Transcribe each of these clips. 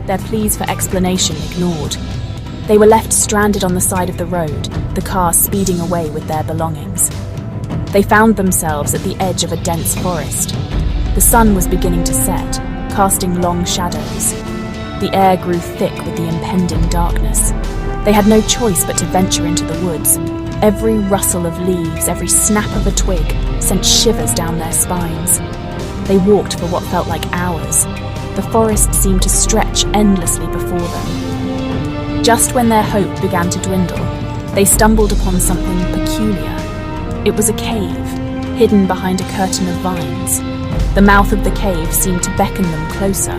their pleas for explanation ignored. They were left stranded on the side of the road, the car speeding away with their belongings. They found themselves at the edge of a dense forest. The sun was beginning to set, casting long shadows. The air grew thick with the impending darkness. They had no choice but to venture into the woods. Every rustle of leaves, every snap of a twig sent shivers down their spines. They walked for what felt like hours. The forest seemed to stretch endlessly before them. Just when their hope began to dwindle, they stumbled upon something peculiar. It was a cave, hidden behind a curtain of vines. The mouth of the cave seemed to beckon them closer.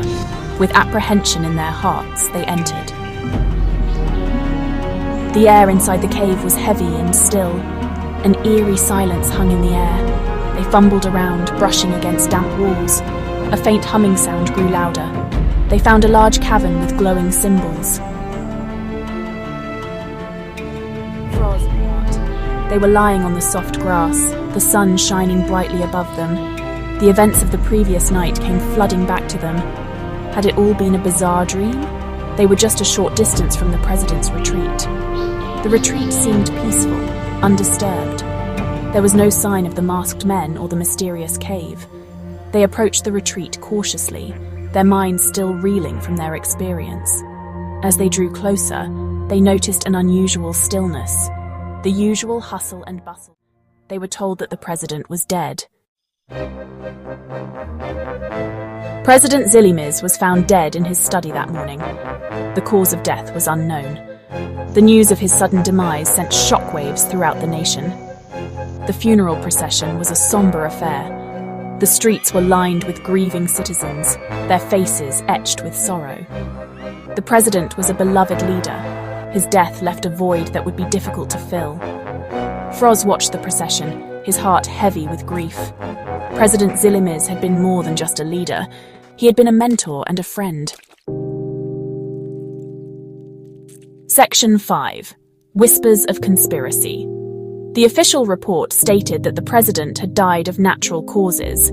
With apprehension in their hearts, they entered. The air inside the cave was heavy and still. An eerie silence hung in the air. They fumbled around, brushing against damp walls. A faint humming sound grew louder. They found a large cavern with glowing symbols. They were lying on the soft grass, the sun shining brightly above them. The events of the previous night came flooding back to them. Had it all been a bizarre dream? They were just a short distance from the president's retreat. The retreat seemed peaceful, undisturbed. There was no sign of the masked men or the mysterious cave. They approached the retreat cautiously, their minds still reeling from their experience. As they drew closer, they noticed an unusual stillness. The usual hustle and bustle. They were told that the president was dead. President ZilliMizz was found dead in his study that morning. The cause of death was unknown. The news of his sudden demise sent shockwaves throughout the nation. The funeral procession was a somber affair. The streets were lined with grieving citizens, their faces etched with sorrow. The president was a beloved leader. His death left a void that would be difficult to fill. Froz watched the procession, his heart heavy with grief. President ZilliMizz had been more than just a leader. He had been a mentor and a friend. Section 5. Whispers of Conspiracy. The official report stated that the president had died of natural causes.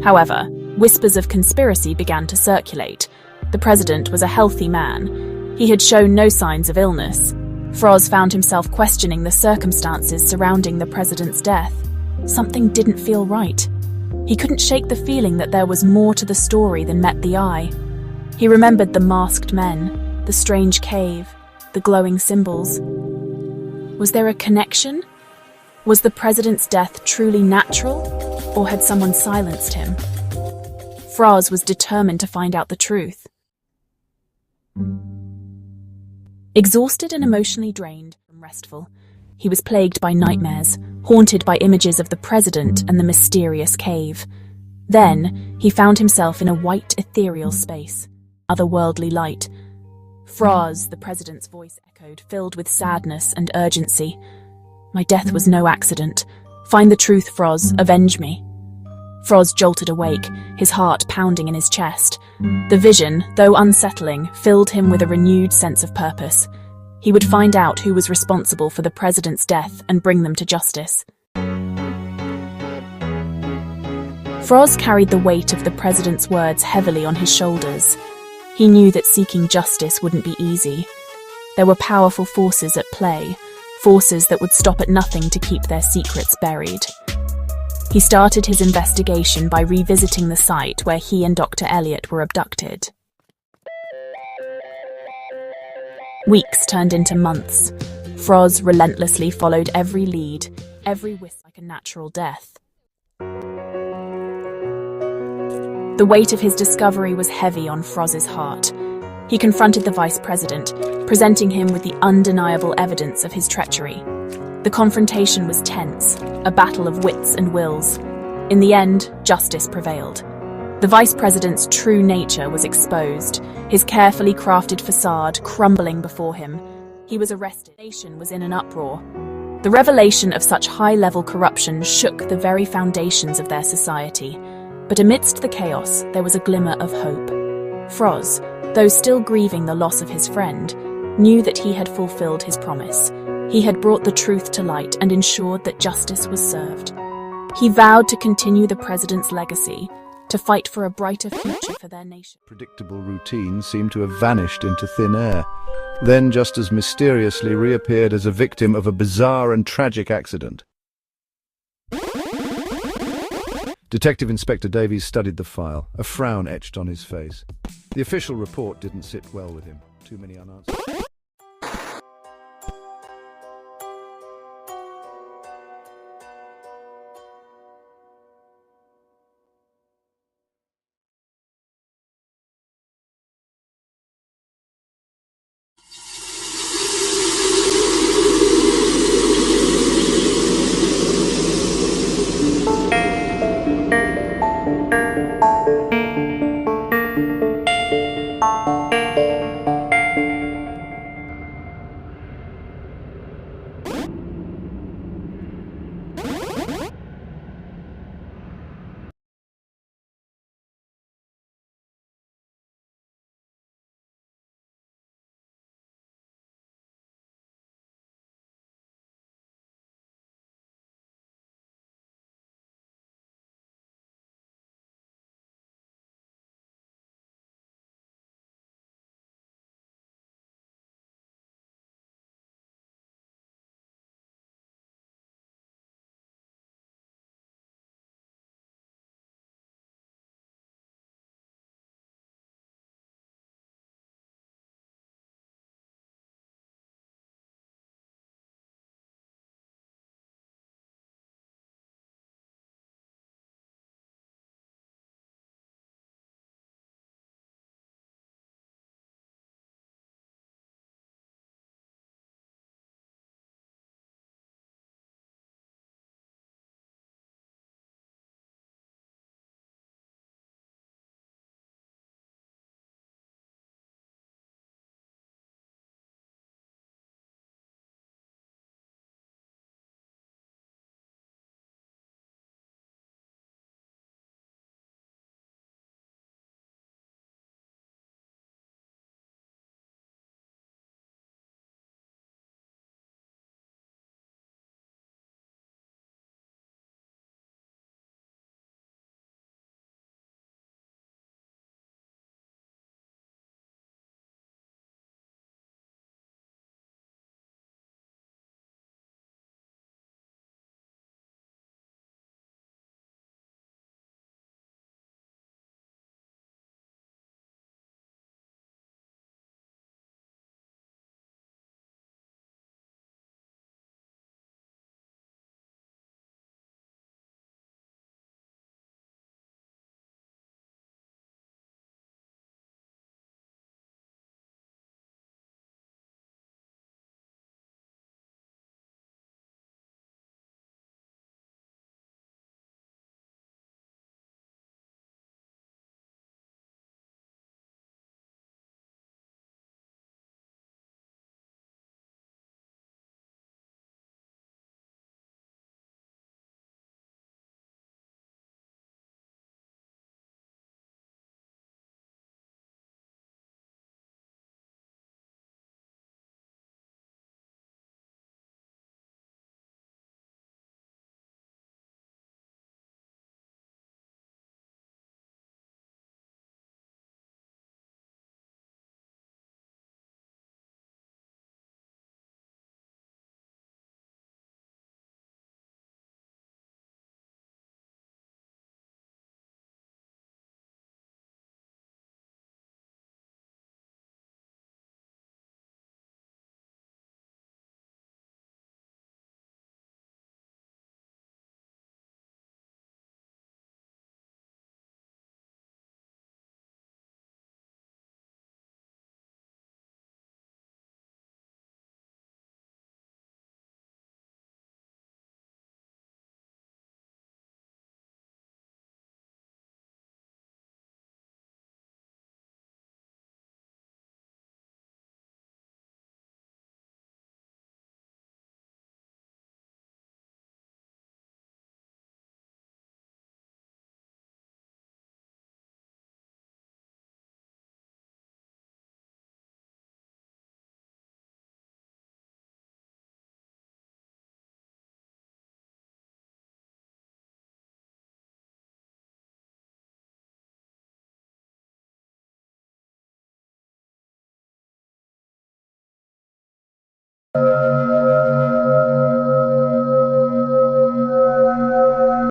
However, whispers of conspiracy began to circulate. The president was a healthy man. He had shown no signs of illness. Froz found himself questioning the circumstances surrounding the president's death. Something didn't feel right. He couldn't shake the feeling that there was more to the story than met the eye. He remembered the masked men, the strange cave, the glowing symbols. Was there a connection? Was the president's death truly natural, or had someone silenced him? Froz was determined to find out the truth. Exhausted and emotionally drained and restful, he was plagued by nightmares, haunted by images of the president and the mysterious cave. Then, he found himself in a white, ethereal space, otherworldly light. Froz, the president's voice echoed, filled with sadness and urgency. My death was no accident. Find the truth, Froz. Avenge me. Froz jolted awake, his heart pounding in his chest. The vision, though unsettling, filled him with a renewed sense of purpose. He would find out who was responsible for the president's death and bring them to justice. Froz carried the weight of the president's words heavily on his shoulders. He knew that seeking justice wouldn't be easy. There were powerful forces at play, forces that would stop at nothing to keep their secrets buried. He started his investigation by revisiting the site where he and Dr. Elliot were abducted. Weeks turned into months. Froz relentlessly followed every lead, every whisper like a natural death. The weight of his discovery was heavy on Froz's heart. He confronted the vice president, presenting him with the undeniable evidence of his treachery. The confrontation was tense, a battle of wits and wills. In the end, justice prevailed. The vice president's true nature was exposed, his carefully crafted facade crumbling before him. He was arrested. The nation was in an uproar. The revelation of such high-level corruption shook the very foundations of their society. But amidst the chaos, there was a glimmer of hope. Froz, though still grieving the loss of his friend, knew that he had fulfilled his promise. He had brought the truth to light and ensured that justice was served. He vowed to continue the president's legacy, to fight for a brighter future for their nation. Predictable routine seemed to have vanished into thin air, then just as mysteriously reappeared as a victim of a bizarre and tragic accident. Detective Inspector Davies studied the file, a frown etched on his face. The official report didn't sit well with him. Too many unanswered.